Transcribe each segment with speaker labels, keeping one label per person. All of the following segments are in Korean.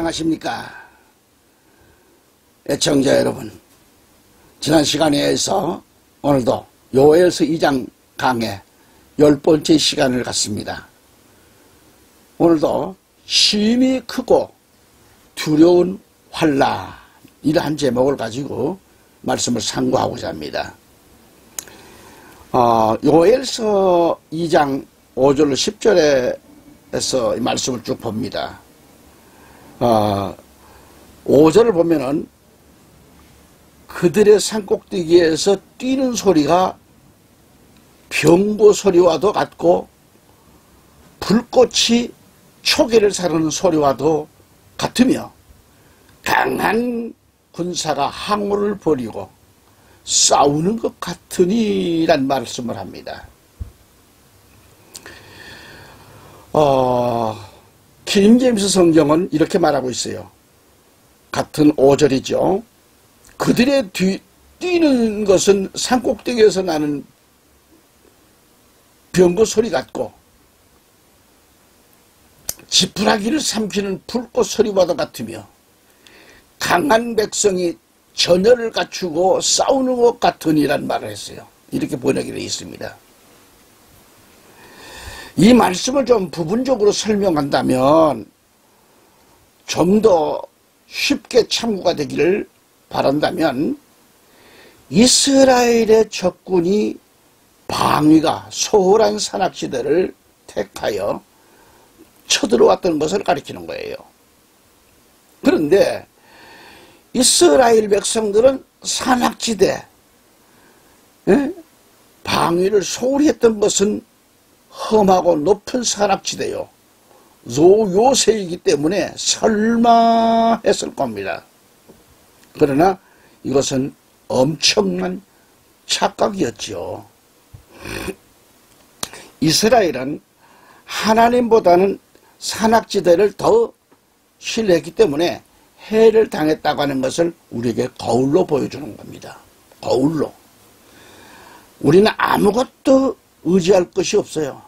Speaker 1: 안녕하십니까 애청자 여러분. 지난 시간에 이어서 오늘도 요엘서 2장 강의 10번째 시간을 갖습니다. 오늘도 심히 크고 두려운 환란, 이러한 제목을 가지고 말씀을 상고하고자 합니다. 요엘서 2장 5절 10절에서 이 말씀을 쭉 봅니다. 5절을 보면은 그들의 산꼭대기에서 뛰는 소리가 병고 소리와도 같고 불꽃이 초계를 사르는 소리와도 같으며 강한 군사가 항우를 벌이고 싸우는 것 같으니란 말씀을 합니다. 킹제임스 성경은 이렇게 말하고 있어요. 같은 5절이죠. 그들의 뛰는 것은 산꼭대기에서 나는 병거 소리 같고 지푸라기를 삼키는 불꽃 소리와도 같으며 강한 백성이 전열을 갖추고 싸우는 것 같으니란 말을 했어요. 이렇게 번역이 되어 있습니다. 이 말씀을 좀 부분적으로 설명한다면 좀 더 쉽게 참고가 되기를 바란다면, 이스라엘의 적군이 방위가 소홀한 산악지대를 택하여 쳐들어왔던 것을 가리키는 거예요. 그런데 이스라엘 백성들은 산악지대 방위를 소홀히 했던 것은 험하고 높은 산악지대요. 요새이기 때문에 설마 했을 겁니다. 그러나 이것은 엄청난 착각이었죠. 이스라엘은 하나님보다는 산악지대를 더 신뢰했기 때문에 해를 당했다고 하는 것을 우리에게 거울로 보여주는 겁니다. 거울로. 우리는 아무것도 의지할 것이 없어요.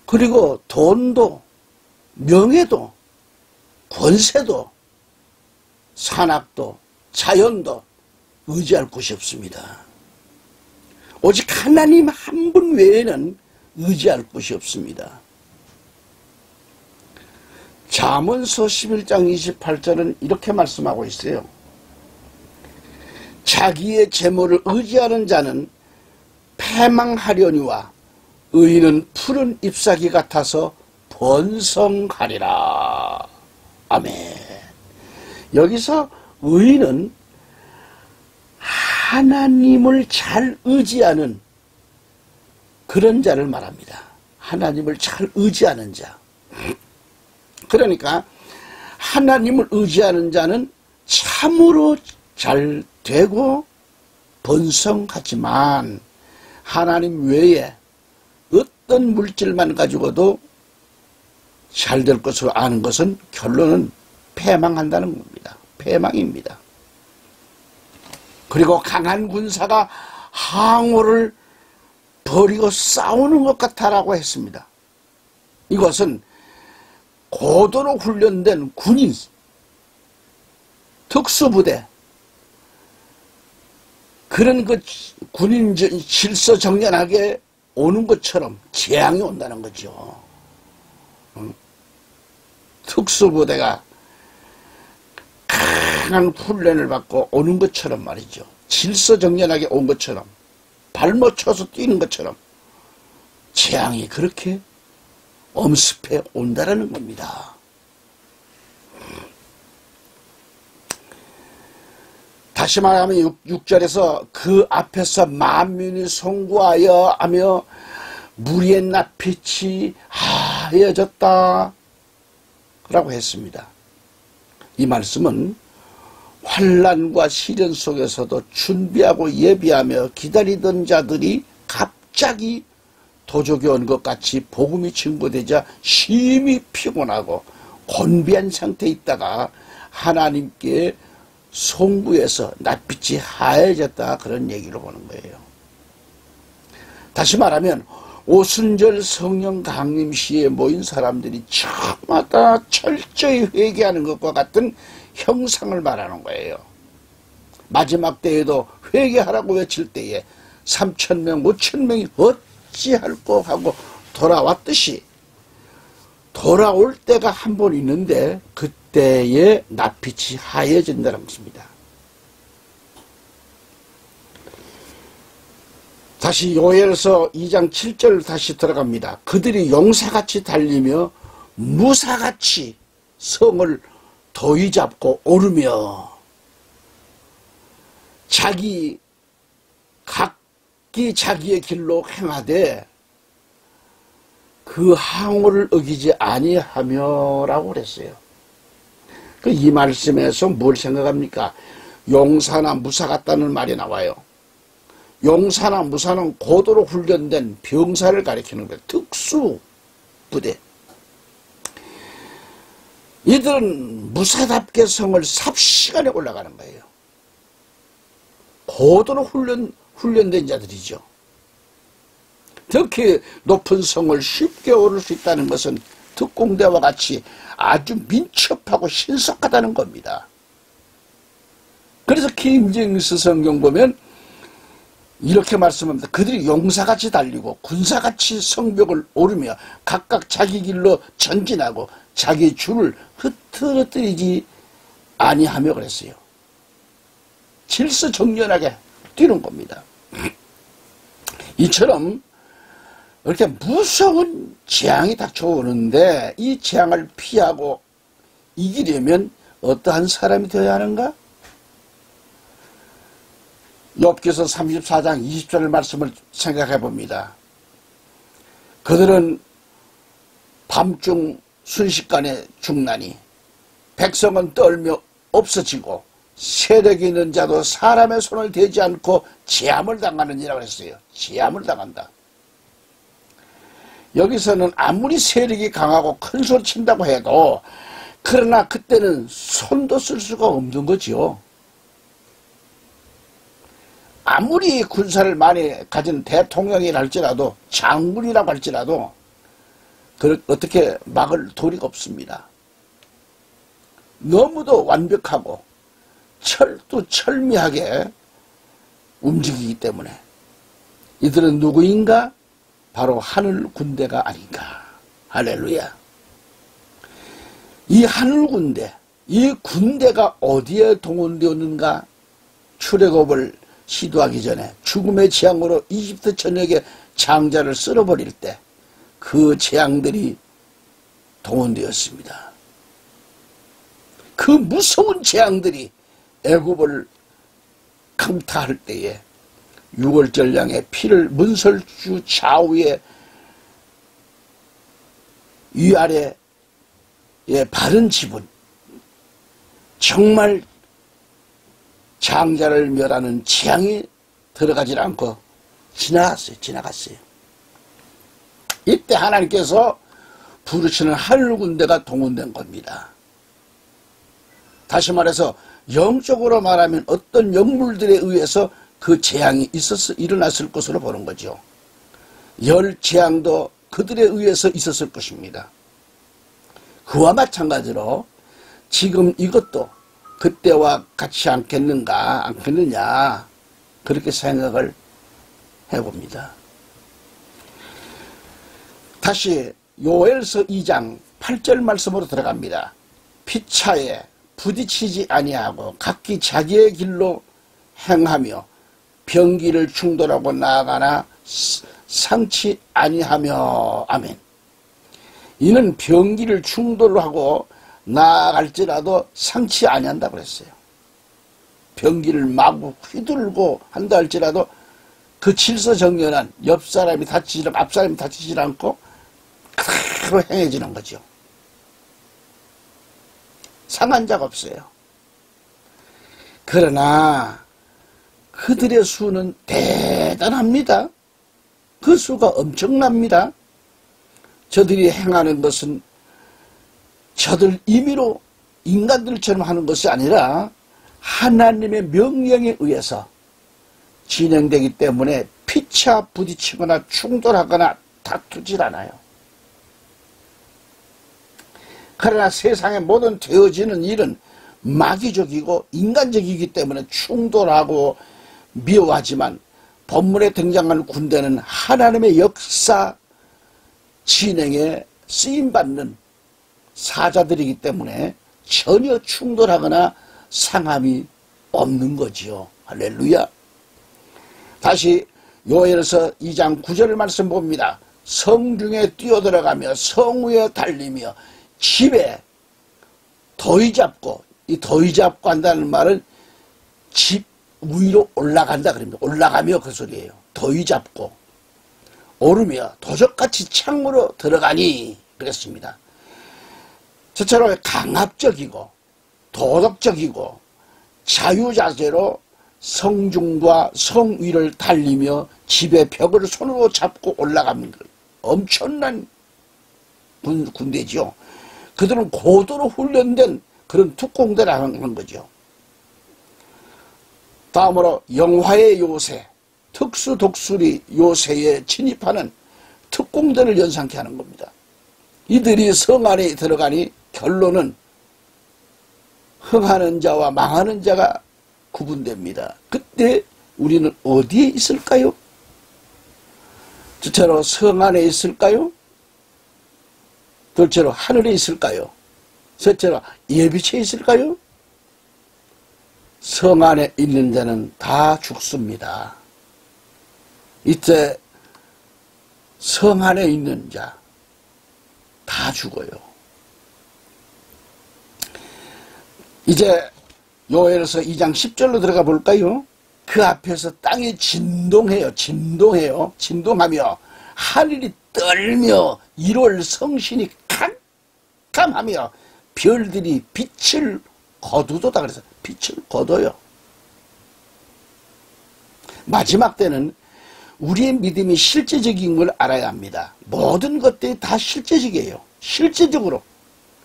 Speaker 1: 그리고 돈도, 명예도, 권세도, 산악도, 자연도 의지할 곳이 없습니다. 오직 하나님 한 분 외에는 의지할 곳이 없습니다. 잠언서 11장 28절은 이렇게 말씀하고 있어요. 자기의 재물을 의지하는 자는 패망하려니와 의인은 푸른 잎사귀 같아서 번성하리라. 아멘. 여기서 의인은 하나님을 잘 의지하는 그런 자를 말합니다. 하나님을 잘 의지하는 자. 그러니까 하나님을 의지하는 자는 참으로 잘 되고 번성하지만 하나님 외에 어떤 물질만 가지고도 잘 될 것으로 아는 것은 결론은 패망한다는 겁니다. 패망입니다. 그리고 강한 군사가 항우를 벌이고 싸우는 것 같다라고 했습니다. 이것은 고도로 훈련된 군인, 특수부대, 그런 그 군인 질서정연하게 오는 것처럼 재앙이 온다는 거죠. 특수부대가 강한 훈련을 받고 오는 것처럼 말이죠. 질서정연하게 온 것처럼, 발못 쳐서 뛰는 것처럼 재앙이 그렇게 엄습해 온다라는 겁니다. 다시 말하면 6절에서 그 앞에서 만민이 송구하여 하며 무리의 낯빛이 하얘졌다 라고 했습니다. 이 말씀은 환난과 시련 속에서도 준비하고 예비하며 기다리던 자들이 갑자기 도적이 온 것 같이 복음이 증거되자 심히 피곤하고 곤비한 상태에 있다가 하나님께 송구해서 낯빛이 하얘졌다, 그런 얘기를 보는 거예요. 다시 말하면 오순절 성령 강림시에 모인 사람들이 저마다 철저히 회개하는 것과 같은 형상을 말하는 거예요. 마지막 때에도 회개하라고 외칠 때에 3,000명, 5,000명이 어찌할꼬 하고 돌아왔듯이 돌아올 때가 한 번 있는데 그때의 낯빛이 하얘진다는 것입니다. 다시 요엘서 2장 7절 다시 들어갑니다. 그들이 용사같이 달리며 무사같이 성을 도위 잡고 오르며 각기 자기의 길로 행하되 그 항우를 어기지 아니하며 라고 그랬어요. 이 말씀에서 뭘 생각합니까? 용사나 무사 같다는 말이 나와요. 용사나 무사는 고도로 훈련된 병사를 가리키는 거예요. 특수 부대. 이들은 무사답게 성을 삽시간에 올라가는 거예요. 고도로 훈련된 자들이죠. 특히 높은 성을 쉽게 오를 수 있다는 것은 특공대와 같이 아주 민첩하고 신속하다는 겁니다. 그래서 킹제임스 성경 보면 이렇게 말씀합니다. 그들이 용사같이 달리고 군사같이 성벽을 오르며 각각 자기 길로 전진하고 자기 줄을 흐트러뜨리지 아니하며 그랬어요. 질서정연하게 뛰는 겁니다. 이처럼 이렇게 무서운 재앙이 닥쳐오는데 이 재앙을 피하고 이기려면 어떠한 사람이 되어야 하는가? 욥기서 34장 20절 말씀을 생각해 봅니다. 그들은 밤중 순식간에 죽나니 백성은 떨며 없어지고 세력이 있는 자도 사람의 손을 대지 않고 제함을 당하느니라 그랬어요. 제함을 당한다. 여기서는 아무리 세력이 강하고 큰 소리 친다고 해도 그러나 그때는 손도 쓸 수가 없는 거지요. 아무리 군사를 많이 가진 대통령이라 할지라도 장군이라고 할지라도 어떻게 막을 도리가 없습니다. 너무도 완벽하고 철두철미하게 움직이기 때문에 이들은 누구인가? 바로 하늘 군대가 아닌가. 할렐루야. 이 하늘 군대, 이 군대가 어디에 동원되었는가? 출애굽을 시도하기 전에 죽음의 재앙으로 이집트 전역에 장자를 쓸어버릴 때 그 재앙들이 동원되었습니다. 그 무서운 재앙들이 애굽을 강타할 때에 유월절량의 피를 문설주 좌우에 위아래에 바른 지분, 정말 장자를 멸하는 재앙이 들어가지 않고 지나갔어요. 이때 하나님께서 부르시는 하늘 군대가 동원된 겁니다. 다시 말해서 영적으로 말하면 어떤 영물들에 의해서 그 재앙이 일어났을 것으로 보는 거죠. 열 재앙도 그들에 의해서 있었을 것입니다. 그와 마찬가지로 지금 이것도 그때와 같지 않겠느냐 그렇게 생각을 해봅니다. 다시 요엘서 2장 8절 말씀으로 들어갑니다. 피차에 부딪히지 아니하고 각기 자기의 길로 행하며 병기를 충돌하고 나아가나 상치 아니하며. 아멘. 이는 병기를 충돌하고 나아갈지라도 상치 아니한다고 그랬어요. 병기를 마구 휘둘고 한다 할지라도 그 질서정연한 옆사람이 다치지 않고 앞사람이 다치지 않고 그대로 행해지는 거죠. 상한 자가 없어요. 그러나 그들의 수는 대단합니다. 그 수가 엄청납니다. 저들이 행하는 것은 저들 임의로 인간들처럼 하는 것이 아니라 하나님의 명령에 의해서 진행되기 때문에 피차 부딪히거나 충돌하거나 다투질 않아요. 그러나 세상의 모든 되어지는 일은 마귀적이고 인간적이기 때문에 충돌하고 미워하지만 본문에 등장하는 군대는 하나님의 역사 진행에 쓰임받는 사자들이기 때문에 전혀 충돌하거나 상함이 없는 거지요. 할렐루야. 다시 요엘서 2장 9절 말씀 봅니다. 성중에 뛰어들어가며 성위에 달리며 집에 더위 잡고, 이 더위 잡고 한다는 말은 집 위로 올라간다 그럽니다. 올라가며 그 소리예요. 더위 잡고 오르며 도적같이 창으로 들어가니 그랬습니다. 저처럼 강압적이고 도덕적이고 자유자재로 성중과 성위를 달리며 집의 벽을 손으로 잡고 올라가는 것. 엄청난 군대죠. 그들은 고도로 훈련된 그런 특공대라는 거죠. 다음으로 영화의 요새, 특수독수리 요새에 진입하는 특공대를 연상케 하는 겁니다. 이들이 성 안에 들어가니 결론은 흥하는 자와 망하는 자가 구분됩니다. 그때 우리는 어디에 있을까요? 둘째로 성 안에 있을까요? 둘째로 하늘에 있을까요? 셋째로 예비체에 있을까요? 성 안에 있는 자는 다 죽습니다. 이때 성 안에 있는 자 다 죽어요. 이제 요엘서 2장 10절로 들어가 볼까요? 그 앞에서 땅이 진동해요. 진동하며 하늘이 떨며 1월 성신이 캄캄하며 별들이 빛을 거두도다 그래서 빛을 거둬요. 마지막 때는 우리의 믿음이 실제적인 걸 알아야 합니다. 모든 것들이 다 실제적이에요. 실제적으로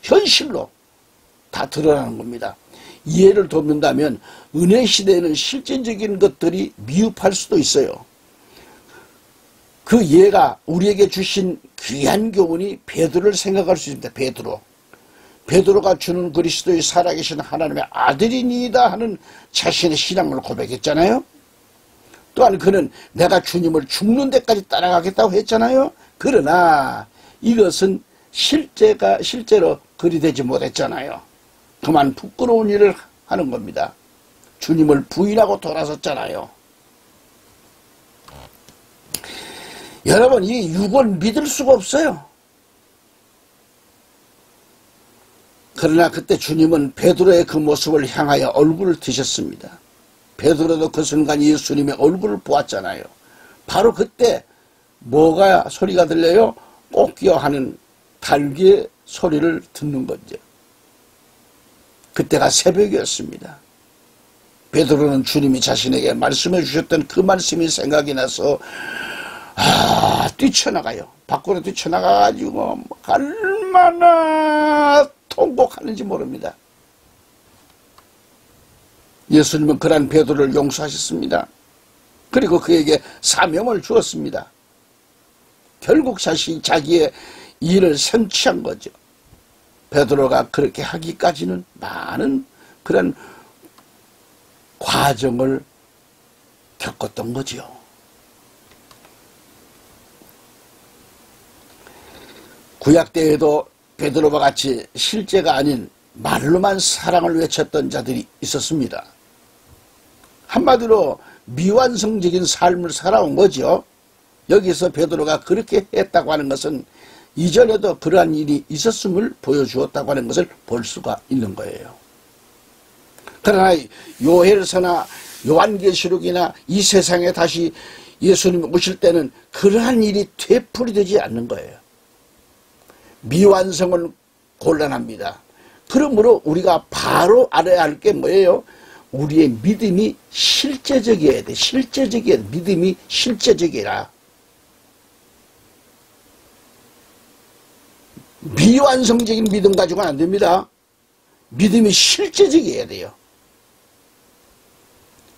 Speaker 1: 현실로 다 드러나는 겁니다. 이해를 돕는다면 은혜 시대에는 실제적인 것들이 미흡할 수도 있어요. 그 예가 우리에게 주신 귀한 교훈이 베드로를 생각할 수 있습니다. 베드로가 주는 그리스도의 살아계신 하나님의 아들이니이다 하는 자신의 신앙을 고백했잖아요. 또한 그는 내가 주님을 죽는 데까지 따라가겠다고 했잖아요. 그러나 이것은 실제로 그리 되지 못했잖아요. 그만 부끄러운 일을 하는 겁니다. 주님을 부인하고 돌아섰잖아요. 여러분, 이 육은 믿을 수가 없어요. 그러나 그때 주님은 베드로의 그 모습을 향하여 얼굴을 드셨습니다. 베드로도 그 순간 예수님의 얼굴을 보았잖아요. 바로 그때 뭐가 소리가 들려요? 꽃기어 하는 달기의 소리를 듣는 거죠. 그때가 새벽이었습니다. 베드로는 주님이 자신에게 말씀해 주셨던 그 말씀이 생각이 나서 뛰쳐나가요. 밖으로 뛰쳐나가가지고 얼마나 통곡하는지 모릅니다. 예수님은 그러한 베드로를 용서하셨습니다. 그리고 그에게 사명을 주었습니다. 결국 자기의 일을 성취한 거죠. 베드로가 그렇게 하기까지는 많은 그런 과정을 겪었던 거죠. 구약 때에도 베드로와 같이 실제가 아닌 말로만 사랑을 외쳤던 자들이 있었습니다. 한마디로 미완성적인 삶을 살아온 거죠. 여기서 베드로가 그렇게 했다고 하는 것은 이전에도 그러한 일이 있었음을 보여주었다고 하는 것을 볼 수가 있는 거예요. 그러나 요엘서나 요한계시록이나 이 세상에 다시 예수님 오실 때는 그러한 일이 되풀이되지 않는 거예요. 미완성은 곤란합니다. 그러므로 우리가 바로 알아야 할 게 뭐예요? 우리의 믿음이 실제적이어야 돼. 믿음이 실제적이라. 미완성적인 믿음 가지고는 안 됩니다. 믿음이 실제적이어야 돼요.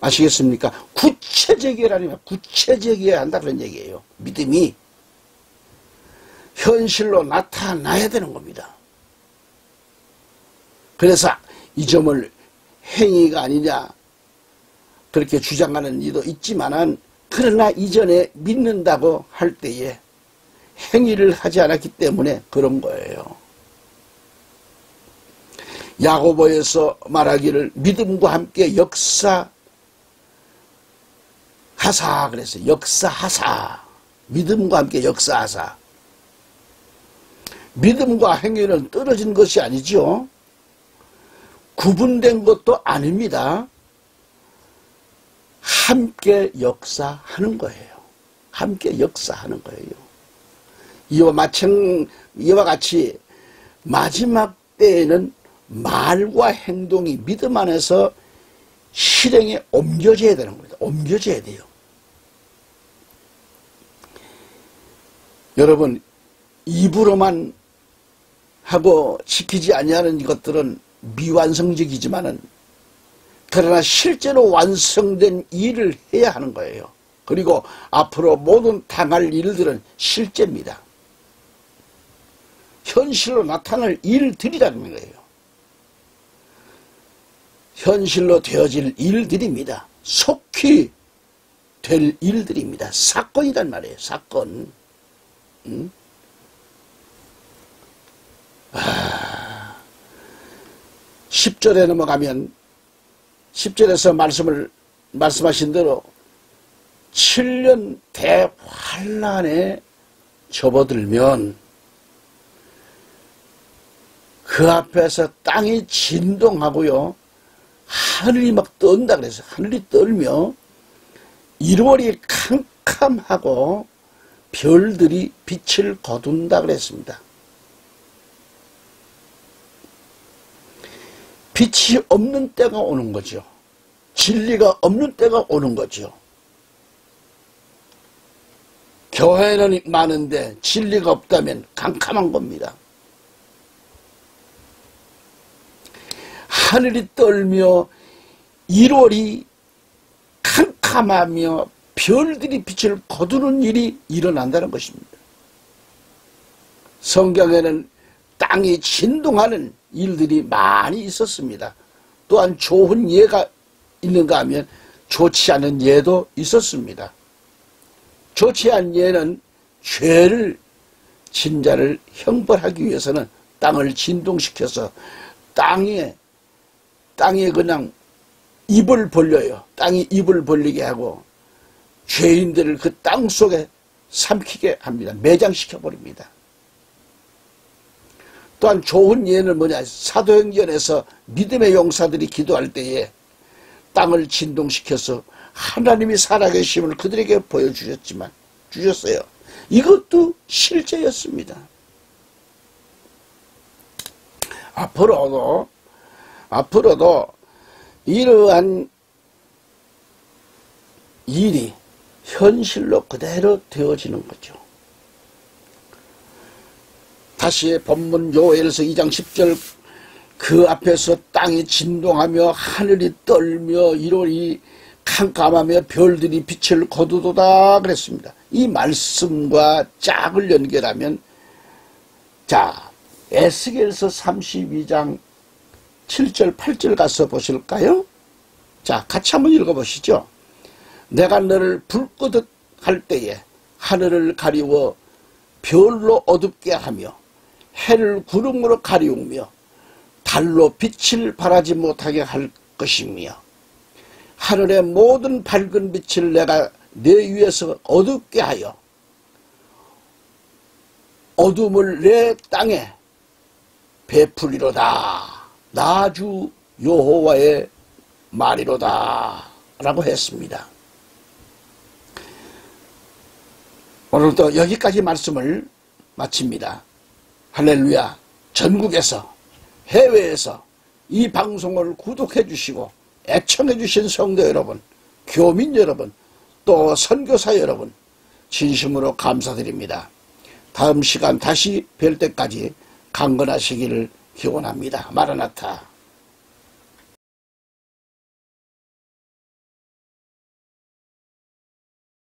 Speaker 1: 아시겠습니까? 구체적이라는 구체적이어야 한다 그런 얘기예요. 믿음이. 현실로 나타나야 되는 겁니다. 그래서 이 점을 행위가 아니냐 그렇게 주장하는 이도 있지만은, 그러나 이전에 믿는다고 할 때에 행위를 하지 않았기 때문에 그런 거예요. 야고보에서 말하기를 믿음과 함께 역사하사 그랬어요. 역사하사. 믿음과 함께 역사하사. 믿음과 행위는 떨어진 것이 아니죠. 구분된 것도 아닙니다. 함께 역사하는 거예요. 함께 역사하는 거예요. 이와 같이 마지막 때에는 말과 행동이 믿음 안에서 실행에 옮겨져야 되는 겁니다. 옮겨져야 돼요. 여러분, 입으로만 하고 지키지 아니하는 것들은 미완성적이지만은, 그러나 실제로 완성된 일을 해야 하는 거예요. 그리고 앞으로 모든 당할 일들은 실제입니다. 현실로 나타날 일들이라는 거예요. 현실로 되어질 일들입니다. 속히 될 일들입니다. 사건이란 말이에요. 사건. 10절에 넘어가면 10절에서 말씀하신 대로 7년 대환란에 접어들면 그 앞에서 땅이 진동하고요, 하늘이 막 떤다 그래서 하늘이 떨며 1월이 캄캄하고 별들이 빛을 거둔다 그랬습니다. 빛이 없는 때가 오는 거죠. 진리가 없는 때가 오는 거죠. 교회는 많은데 진리가 없다면 캄캄한 겁니다. 하늘이 떨며 1월이 캄캄하며 별들이 빛을 거두는 일이 일어난다는 것입니다. 성경에는 땅이 진동하는 일들이 많이 있었습니다. 또한 좋은 예가 있는가 하면 좋지 않은 예도 있었습니다. 좋지 않은 예는 죄를 진 자를 형벌하기 위해서는 땅을 진동시켜서 땅에 그냥 입을 벌려요. 땅이 입을 벌리게 하고 죄인들을 그 땅 속에 삼키게 합니다. 매장시켜 버립니다. 또한 좋은 예는 뭐냐, 사도행전에서 믿음의 용사들이 기도할 때에 땅을 진동시켜서 하나님이 살아계심을 그들에게 주셨어요. 이것도 실제였습니다. 앞으로도 이러한 일이 현실로 그대로 되어지는 거죠. 다시 본문 요엘서 2장 10절, 그 앞에서 땅이 진동하며 하늘이 떨며 1월이 캄캄하며 별들이 빛을 거두도다 그랬습니다. 이 말씀과 짝을 연결하면, 자, 에스겔서 32장 7절 8절 가서 보실까요? 자, 같이 한번 읽어보시죠. 내가 너를 불 끄듯 할 때에 하늘을 가리워 별로 어둡게 하며 해를 구름으로 가리우며 달로 빛을 발하지 못하게 할 것이며, 하늘의 모든 밝은 빛을 내가 내 위에서 어둡게 하여 어둠을 내 땅에 베풀리로다. 나 주 여호와의 말이로다 라고 했습니다. 오늘도 여기까지 말씀을 마칩니다. 할렐루야. 전국에서, 해외에서 이 방송을 구독해 주시고 애청해 주신 성도 여러분, 교민 여러분, 또 선교사 여러분, 진심으로 감사드립니다. 다음 시간 다시 뵐 때까지 강건하시기를 기원합니다. 마라나타.